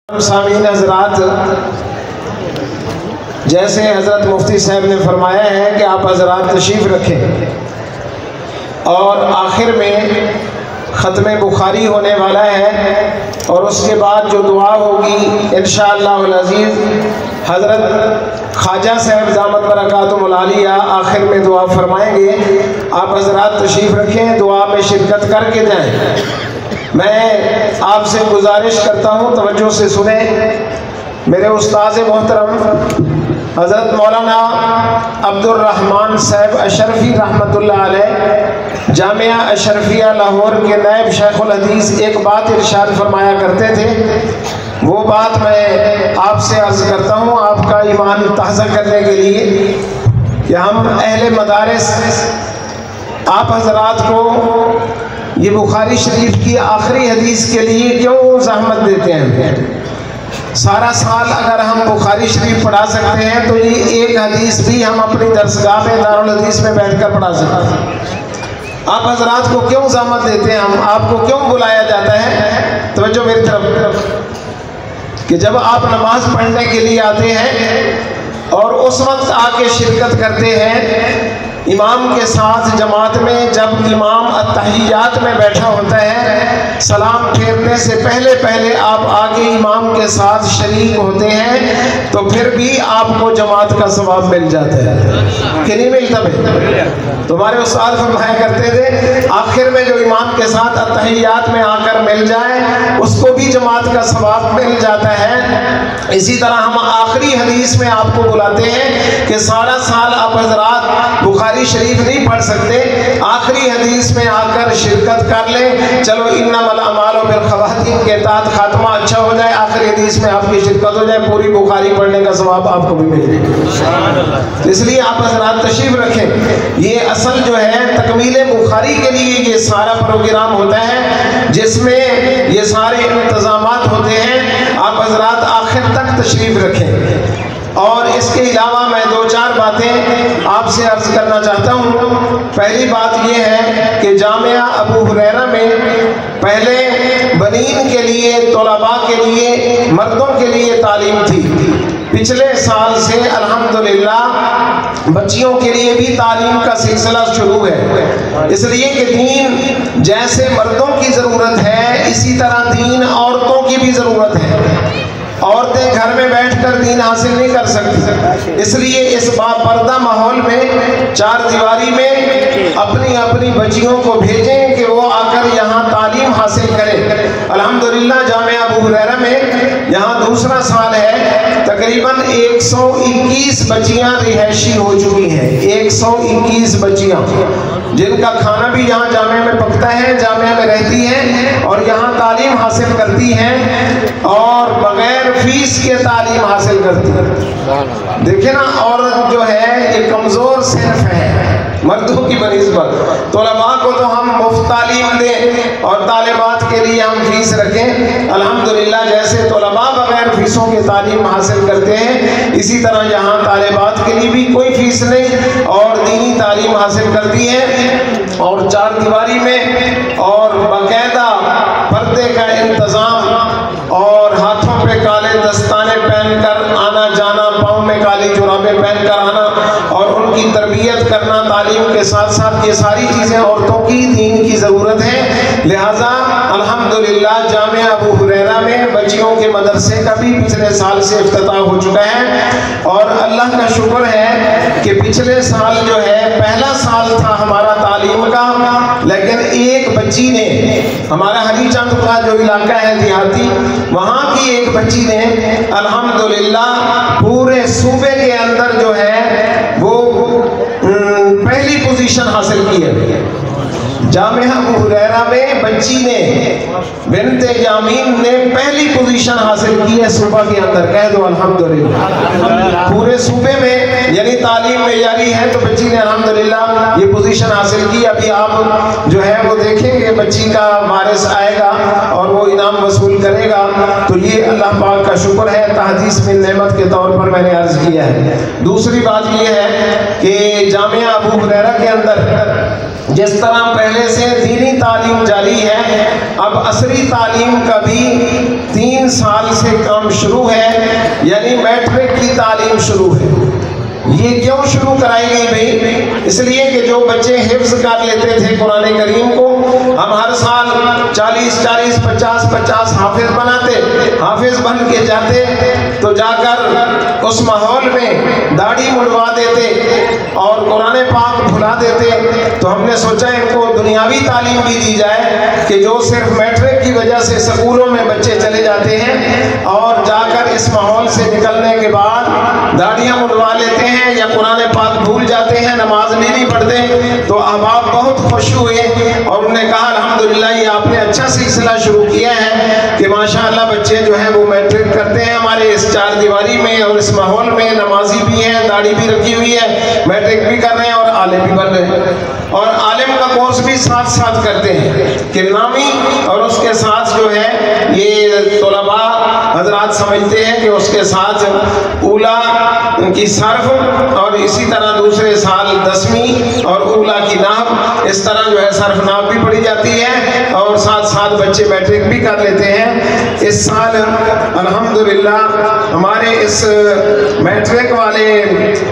سامعین حضرات، جیسے حضرت مفتی صاحب نے فرمایا ہے کہ آپ حضرات تشریف رکھیں اور آخر میں ختم بخاری ہونے والا ہے اور اس کے بعد جو دعا ہوگی انشاءاللہ العزیز حضرت خواجہ صاحب دامت برکاتہم العالیہ آخر میں دعا فرمائیں گے۔ آپ حضرات تشریف رکھیں، دعا میں شرکت کر کے جائیں۔ میں آپ سے گزارش کرتا ہوں توجہ سے سنیں۔ میرے استاذ محترم حضرت مولانا عبد الرحمن صاحب اشرفی رحمۃ اللہ علیہ جامعہ اشرفیہ لاہور کے نائب شیخ الحدیث ایک بات ارشاد فرمایا کرتے تھے، وہ بات میں آپ سے عرض کرتا ہوں آپ کا ایمان تازہ کرنے کے لیے کہ ہم اہل مدارس آپ حضرات کو یہ بخاری شریف کی آخری حدیث کے لیے کیوں زحمت دیتے ہیں؟ سارا سال اگر ہم بخاری شریف پڑھا سکتے ہیں تو یہ ایک حدیث بھی ہم اپنی درسگاہ میں دارالحدیث میں بیٹھ کر پڑھا سکتے ہیں۔ آپ حضرات کو کیوں زحمت دیتے ہیں؟ ہم آپ کو کیوں بلایا جاتا ہے؟ توجہ میری طرف کہ جب آپ نماز پڑھنے کے لیے آتے ہیں اور اس وقت آ کے شرکت کرتے ہیں امام کے ساتھ جماعت میں، جب امام التحیات میں بیٹھا ہوتا ہے سلام پھیرنے سے پہلے آپ آگے امام کے ساتھ شریک ہوتے ہیں تو پھر بھی آپ کو جماعت کا ثواب مل جاتا ہے کہ نہیں ملتا ہے؟ تمہارے استاد فرمایا کرتے تھے آخر میں جو امام کے ساتھ التحیات میں آ کر مل جائے اس کو بھی جماعت کا ثواب مل جاتا ہے۔ اسی طرح ہم آخری حدیث میں آپ کو بلاتے ہیں کہ سارا سال آپ حضرات بخاری شریف نہیں پڑھ سکتے، آخری حدیث میں آ کر شرکت کر لیں۔ چلو انما الاعمال بالخواتیم کے تحت خاتمہ اچھا ہو جائے، آخری حدیث میں آپ کی شرکت ہو جائے، پوری بخاری پڑھنے کا ثواب آپ کو بھی مل جائے۔ اس لیے آپ حضرات تشریف رکھیں۔ یہ اصل جو ہے تکمیل بخاری کے لیے یہ سارا پروگرام ہوتا ہے جس میں یہ سارے انتظامات ہوتے ہیں۔ آپ حضرات آخر تک تشریف رکھیں۔ اور اس کے علاوہ میں دو چار باتیں آپ سے عرض کرنا چاہتا ہوں۔ پہلی بات یہ ہے کہ جامعہ ابو ہریرہ میں پہلے بنین کے لیے، طلباء کے لیے، مردوں کے لیے تعلیم تھی۔ پچھلے سال سے الحمدللہ بچیوں کے لیے بھی تعلیم کا سلسلہ شروع ہے، اس لیے کہ دین جیسے مردوں کی ضرورت ہے اسی طرح دین عورتوں کی بھی ضرورت ہے۔ عورتیں گھر میں بیٹھ کر دین حاصل نہیں کر سکتی، اس لیے اس باپردہ ماحول میں چار دیواری میں اپنی اپنی بچیوں کو بھیجیں کہ وہ آ کر یہاں تعلیم حاصل کریں۔ الحمدللہ جامعہ ابو ہریرہ میں یہاں دوسرا سال ہے، تقریباً 121 بچیاں رہائشی ہو چکی ہیں۔ 121 بچیاں جن کا کھانا بھی یہاں جامعہ میں پکتا ہے، جامعہ میں رہتی ہیں اور یہاں تعلیم حاصل کرتی ہیں اور بغیر فیس کے تعلیم حاصل کرتی ہے۔ دیکھیں نا، عورت جو ہے یہ کمزور صنف ہے مردوں کی بنسبت۔ طلباء کو تو ہم مفت تعلیم دیں اور طالبات کے لیے ہم فیس رکھیں۔ الحمدللہ جیسے طلباء بغیر فیسوں کے تعلیم حاصل کرتے ہیں اسی طرح یہاں طالبات کے لیے بھی کوئی فیس نہیں اور دینی تعلیم حاصل کرتی ہیں اور چار دیواری میں اور باقاعدہ پردے کا انتظام اور ہاتھوں پہ کالے دستانے پہن کر آنا جانا، پاؤں میں کالی جرابیں پہن کر آنا اور ان کی تربیت کرنا تعلیم کے ساتھ ساتھ، یہ ساری چیزیں عورتوں کی دین کی ضرورت ہے۔ لہٰذا الحمدللہ جامعہ ابو ہریرہ میں بچیوں کے مدرسے کا بھی پچھلے سال سے افتتاح ہو چکا ہے اور اللہ کا شکر ہے کہ پچھلے سال جو ہے پہلا سال تھا ہمارا تعلیم کا، لیکن ایک بچی نے، ہمارا ہری چند کا جو علاقہ ہے دیہاتی، وہاں کی ایک بچی نے الحمدللہ پورے صوبے کے اندر جو ہے وہ پہلی پوزیشن حاصل کی ہے۔ جامعہ ابو ہریرہ میں بچی نے، بنت یامین نے پہلی پوزیشن حاصل کی ہے صوبہ کے اندر، کہہ دو الحمدللہ۔ پورے صوبے میں یعنی تعلیم میں جاری ہے تو بچی نے الحمدللہ یہ پوزیشن حاصل کی۔ ابھی آپ جو ہے وہ دیکھیں گے بچی کا وارث آئے گا اور وہ انعام وصول کرے گا، تو یہ اللہ پاک کا شکر ہے، تحدیث من نعمت کے طور پر میں نے عرض کیا ہے۔ دوسری بات یہ ہے کہ جامعہ ابو ہریرہ کے اندر جس طرح پہلے سے دینی تعلیم جاری ہے، اب عصری تعلیم کا بھی 3 3 سال سے کام شروع ہے، یعنی میٹرک کی تعلیم شروع ہے۔ یہ کیوں شروع کرائی گئی بھائی؟ اس لیے کہ جو بچے حفظ کر لیتے تھے قرآن کریم کو، ہم ہر سال 40 50 حافظ بناتے، حافظ بن کے جاتے تو جا کر اس ماحول میں داڑھی مڑوا دیتے اور قرآن پاک بھلا دیتے۔ تو ہم نے سوچا ان کو دنیاوی تعلیم بھی دی جائے کہ جو صرف میٹرک کی وجہ سے سکولوں میں بچے چلے جاتے ہیں اور جا کر اس ماحول سے نکلنے کے بعد داڑیاں مڑوا لیتے ہیں یا قرآن پاک بھول جاتے ہیں، نماز نہیں پڑھتے۔ تو احباب بہت خوش ہوئے اور انہوں نے کہا الحمدللہ یہ آپ نے اچھا سلسلہ شروع کیا ہے کہ ماشاءاللہ بچے جو ہیں وہ میٹرک کرتے ہیں ہمارے اس چار دیواری میں اور اس ماحول میں، نمازی بھی ہیں، داڑھی بھی رکھی ہوئی ہے، میٹرک بھی کر رہے ہیں اور عالم بھی بن رہے ہیں، اور عالم کا کورس بھی ساتھ ساتھ کرتے ہیں کہ نامی، اور اس کے ساتھ جو ہے یہ طلباء حضرات سمجھتے ہیں کہ اس کے ساتھ اولا کی صرف اور اسی طرح دوسرے سال 10ویں اور اولا کی نحو، اس طرح جو ہے صرف نحو بھی پڑھی جاتی ہے اور ساتھ ساتھ بچے میٹرک بھی کر لیتے ہیں۔ اس سال الحمدللہ ہمارے اس میٹرک والے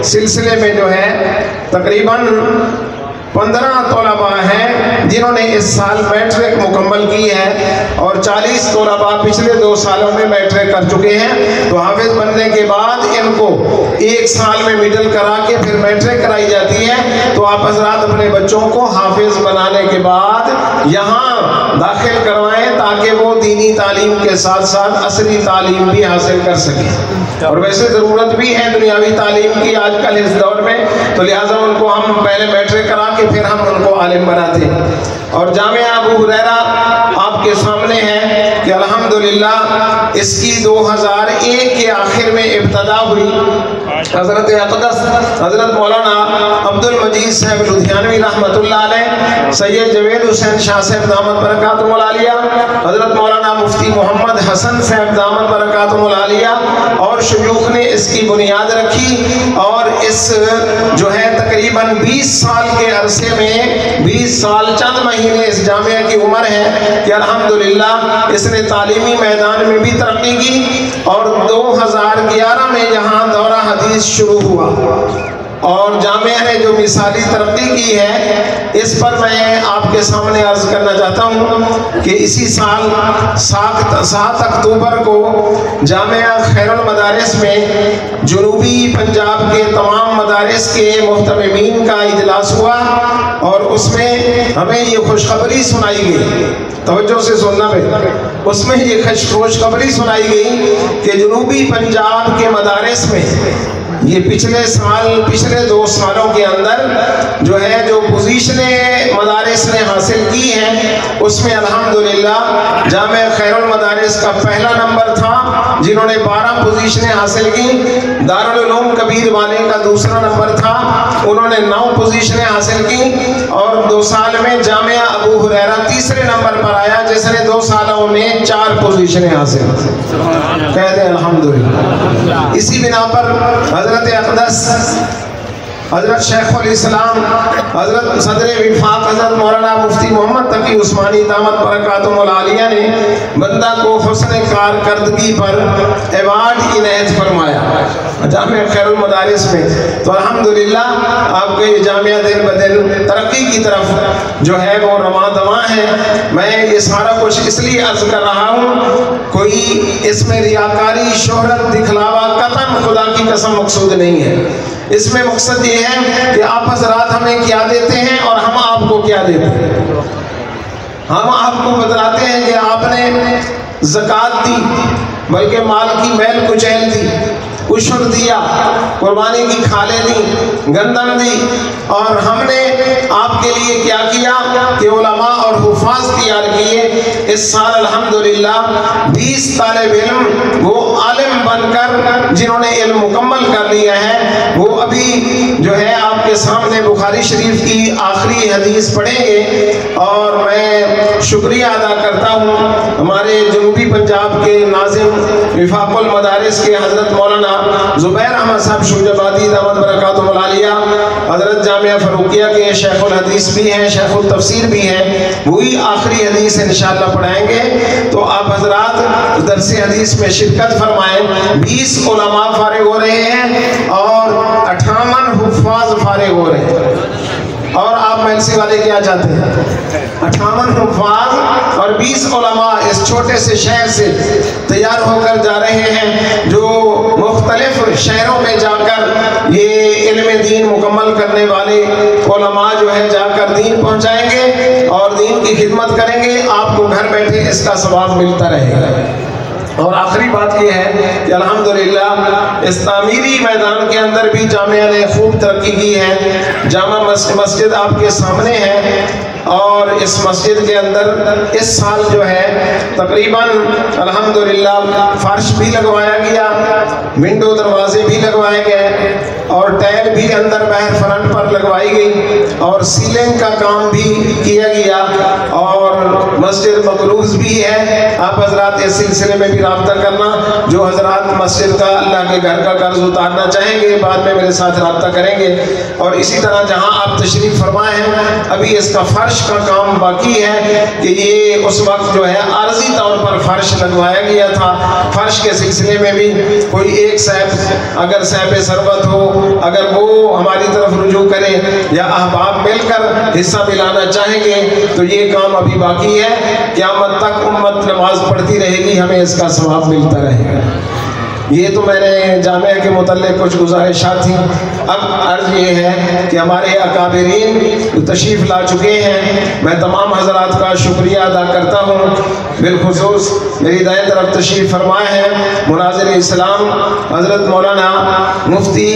سلسلے میں جو ہے تقریباً 15 طلباء ہیں جنہوں نے اس سال میٹرک مکمل کی ہے، اور 40 طلباء پچھلے 2 سالوں میں میٹرک کر چکے ہیں۔ تو حافظ بننے کے بعد ان کو 1 سال میں مڈل کرا کے پھر میٹرک کرائی جاتی ہے۔ تو آپ حضرات اپنے بچوں کو حافظ بنانے کے بعد یہاں داخل کروائیں تاکہ وہ دینی تعلیم کے ساتھ ساتھ عصری تعلیم بھی حاصل کر سکیں، اور ویسے ضرورت بھی ہے دنیاوی تعلیم کی آج کل اس دور میں، تو لہٰذا ان کو ہم پہلے میٹرک کرا کے پھر ہم ان کو عالم بناتے ہیں۔ اور جامعہ ابو ہریرہ آپ کے سامنے ہے کہ الحمدللہ اس کی 2001 کے آخر میں ابتدا ہوئی۔ حضرت اقدس حضرت مولانا عبد المجید صاحب لدھیانوی رحمۃ اللہ علیہ، سید جوید حسین شاہ صاحب دامت برکاتہ العالیہ، حضرت مولانا مفتی محمد حسن صاحب دامت برکاتہ العالیہ اور شیوخ نے اس کی بنیاد رکھی، اور اس جو ہے تقریباً 20 سال کے عرصے میں 20 سال چند مہینے اس جامعہ کی عمر ہے کہ الحمدللہ اس نے تعلیمی میدان میں بھی ترقی کی، اور 2011 میں جہاں دورہ حدیث شروع ہوا اور جامعہ نے جو مثالی ترقی کی ہے، اس پر میں آپ کے سامنے عرض کرنا چاہتا ہوں کہ اسی سال 7 اکتوبر کو جامعہ خیر المدارس میں جنوبی پنجاب کے تمام مدارس کے محتممین کا اجلاس ہوا، اور اس میں ہمیں یہ خوشخبری سنائی گئی، توجہ سے سننا بھائی، اس میں یہ خوشخبری سنائی گئی کہ جنوبی پنجاب کے مدارس میں یہ پچھلے 2 سالوں کے اندر جو ہے جو پوزیشنیں مدارس نے حاصل کی ہیں، اس میں الحمدللہ جامعہ خیر المدارس کا پہلا نمبر تھا جنہوں نے 12 پوزیشنیں حاصل کی، دارالعلوم کبیر والے کا دوسرا نمبر تھا، انہوں نے 9 پوزیشنیں حاصل کی، اور 2 سال میں جامعہ ابو ہریرہ تیسرے نمبر پر آیا جس نے 2 سالوں میں 4 پوزیشنیں حاصل کی، کہتے ہیں الحمدللہ۔ اسی بنا پر حضرت اقدس حضرت شیخ الاسلام حضرت صدر وفاق حضرت مولانا مفتی محمد تقی عثمانی دامت برکاتہ العالیہ نے بندہ کو حسن کارکردگی پر ایوارڈ عنایت فرمایا جامعہ خیر المدارس میں۔ تو الحمدللہ آپ کے جامعہ دن بدن ترقی کی طرف جو ہے وہ رواں دواں ہے۔ میں یہ سارا کچھ اس لیے عرض کر رہا ہوں، کوئی اس میں ریاکاری، شہرت، دکھلاوا قطعاً خدا کی قسم مقصود نہیں ہے۔ اس میں مقصد یہ ہے کہ آپ حضرات ہمیں کیا دیتے ہیں اور ہم آپ کو کیا دیتے ہیں۔ ہم آپ کو بتلاتے ہیں کہ آپ نے زکوٰۃ دی، بلکہ مال کی میل کچیل دی، عشر دیا، قربانی کی کھالیں دی، گندم دی، اور ہم نے آپ کے لیے کیا کیا کہ علماء اور حفاظ تیار کیے۔ اس سال الحمدللہ 20 طالب علم وہ عالم بن کر جنہوں نے علم مکمل کر لیا ہے، وہ ابھی جو ہے آپ کے سامنے بخاری شریف کی آخری حدیث پڑھیں گے۔ اور میں شکریہ ادا کرتا ہوں ہمارے جنوبی پنجاب کے ناظم وفاق المدارس کے حضرت مولانا زبیر احمد صاحب شوج آبادی دامت برکاتہ العالیہ، حضرت جامعہ فروقیہ کے شیخ الحدیث بھی ہیں، شیخ التفسیر بھی ہیں، وہی آخری حدیث انشاءاللہ پڑھائیں گے۔ تو آپ حضرات درس حدیث میں شرکت فرمائیں۔ 20 علماء فارغ ہو رہے ہیں اور 58 حفاظ فارغ ہو رہے ہیں، اور آپ ملسی والے کیا چاہتے ہیں؟ 58 حفاظ اور 20 علماء اس چھوٹے سے شہر سے تیار ہو کر جا رہے ہیں، جو مختلف شہروں میں جا کر یہ علم دین مکمل کرنے والے علماء جو ہے جا کر دین پہنچائیں گے اور دین کی خدمت کریں گے۔ آپ کو گھر بیٹھے اس کا ثواب ملتا رہے گا۔ اور آخری بات یہ ہے کہ الحمدللہ اس تعمیری میدان کے اندر بھی جامعہ نے خوب ترقی کی ہے۔ جامع مسجد آپ کے سامنے ہے، اور اس مسجد کے اندر اس سال جو ہے تقریباً الحمدللہ فرش بھی لگوایا گیا، ونڈو دروازے بھی لگوائے گئے، اور ٹائل بھی اندر باہر فرنٹ پر لگوائی گئی، اور سیلنگ کا کام بھی کیا گیا، اور مسجد مقروض بھی ہے۔ آپ حضرات اس سلسلے میں بھی رابطہ کرنا، جو حضرات مسجد کا اللہ کے گھر کا قرض اتارنا چاہیں گے بعد میں میرے ساتھ رابطہ کریں گے۔ اور اسی طرح جہاں آپ تشریف فرمائے ہیں ابھی اس کا فرش کا کام باقی ہے، کہ یہ اس وقت جو ہے عارضی طور پر فرش لگوایا گیا تھا۔ فرش کے سلسلے میں بھی کوئی ایک صاحب اگر صاحب ثروت ہو، اگر وہ ہماری طرف رجوع کرے یا احباب مل کر حصہ ملانا چاہیں گے تو یہ کام ابھی باقی ہے۔ قیامت تک امت نماز پڑھتی رہے گی، ہمیں اس کا ثواب ملتا رہے گا۔ یہ تو میں نے جامعہ کے متعلق کچھ گزارشات تھیں۔ اب عرض یہ ہے کہ ہمارے اکابرین تشریف لا چکے ہیں، میں تمام حضرات کا شکریہ ادا کرتا ہوں۔ بالخصوص میری دائیں طرف تشریف فرمائے ہیں مناظر اسلام حضرت مولانا مفتی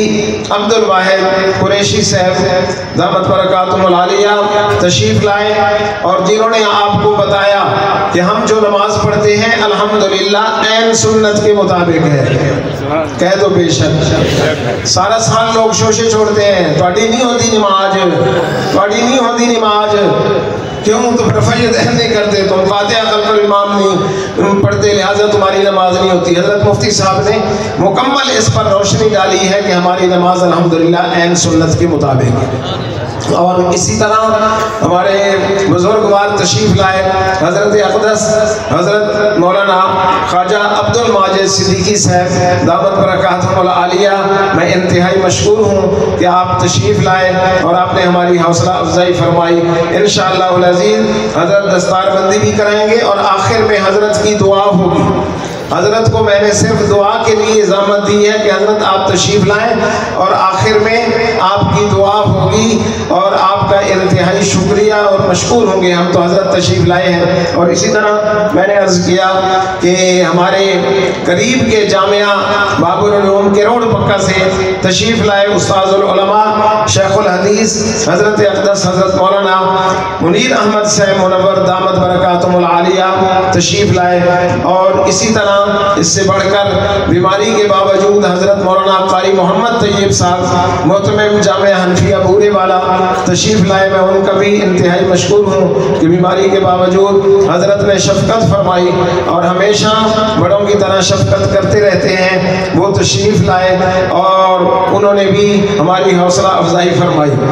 عبد الواحد قریشی صاحب دامت برکاتہم العالیہ تشریف لائے، اور جنہوں نے آپ کو بتایا کہ ہم جو نماز پڑھتے ہیں الحمدللہ عین سنت کے مطابق ہے۔ کہہ دو بے شک۔ سارا سال لوگ شوشے چھوڑتے ہیں، تواڈی نہیں ہوتی نماز، تواڈی نہیں ہوتی نماز، کیوں؟ تم رفع دہن نہیں کرتے، تم فاتحہ خلف الامام نہیں پڑھتے، لہٰذا تمہاری نماز نہیں ہوتی۔ حضرت مفتی صاحب نے مکمل اس پر روشنی ڈالی ہے کہ ہماری نماز الحمدللہ عین سنت کے مطابق ہے۔ اور اسی طرح ہمارے بزرگوار تشریف لائے حضرت اقدس حضرت مولانا خواجہ عبد الماجد صدیقی صاحب دامت برکاتہم العالیہ، میں انتہائی مشکور ہوں کہ آپ تشریف لائے اور آپ نے ہماری حوصلہ افزائی فرمائی۔ انشاءاللہ العزیز حضرت دستار بندی بھی کرائیں گے، اور آخر میں حضرت کی دعا ہوگی۔ حضرت کو میں نے صرف دعا کے لیے اجازت دی ہے کہ حضرت آپ تشریف لائیں، اور آخر میں آپ کی دعا ہوگی اور آپ کا انتہائی شکریہ اور مشکور ہوں گے۔ ہم تو حضرت تشریف لائے ہیں۔ اور اسی طرح میں نے عرض کیا کہ ہمارے قریب کے جامعہ باب العلوم کے روڈ پکا سے تشریف لائے استاذ العلماء شیخ الحدیث حضرت اقدس حضرت مولانا منیر احمد صاحب منور دامت برکاتہم العالیہ تشریف لائے، اور اسی طرح اس سے بڑھ کر بیماری کے باوجود حضرت مولانا قاری محمد طیب صاحب محتمم جامعہ حنفیہ بورے والا تشریف لائے۔ میں ان کا بھی انتہائی مشکور ہوں کہ بیماری کے باوجود حضرت نے شفقت فرمائی، اور ہمیشہ بڑوں کی طرح شفقت کرتے رہتے ہیں۔ وہ تشریف لائے اور انہوں نے بھی ہماری حوصلہ افزائی فرمائی۔